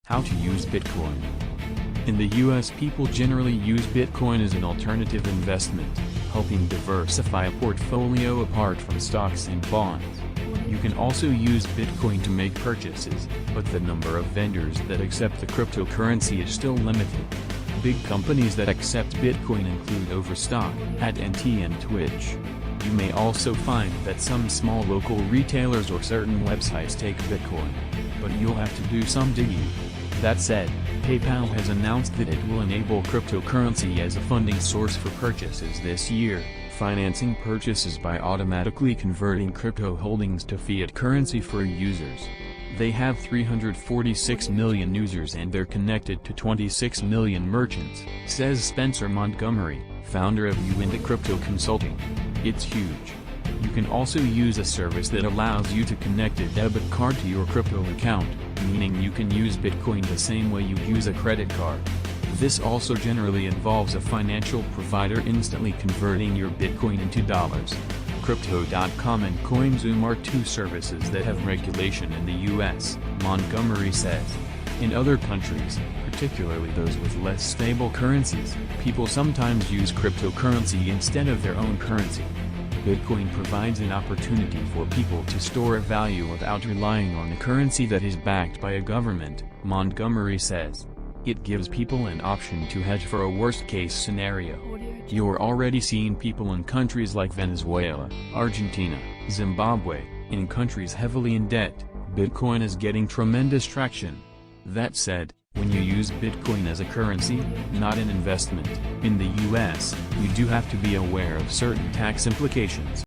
How to use Bitcoin. In the US, people generally use Bitcoin as an alternative investment, helping diversify a portfolio apart from stocks and bonds. You can also use Bitcoin to make purchases, but the number of vendors that accept the cryptocurrency is still limited. Big companies that accept Bitcoin include Overstock, AT&T and Twitch. You may also find that some small local retailers or certain websites take Bitcoin, but you'll have to do some digging. That said, PayPal has announced that it will enable cryptocurrency as a funding source for purchases this year, financing purchases by automatically converting crypto holdings to fiat currency for users. They have 346 million users and they're connected to 26 million merchants, says Spencer Montgomery, founder of Uinta Crypto Consulting. It's huge. You can also use a service that allows you to connect a debit card to your crypto account, meaning you can use Bitcoin the same way you use a credit card. This also generally involves a financial provider instantly converting your Bitcoin into dollars. Crypto.com and CoinZoom are two services that have regulation in the US, Montgomery says. In other countries, particularly those with less stable currencies, people sometimes use cryptocurrency instead of their own currency. Bitcoin provides an opportunity for people to store a value without relying on a currency that is backed by a government, Montgomery says. It gives people an option to hedge for a worst-case scenario. You're already seeing people in countries like Venezuela, Argentina, Zimbabwe, in countries heavily in debt. Bitcoin is getting tremendous traction. That said, when you use Bitcoin as a currency, not an investment, in the US, you do have to be aware of certain tax implications.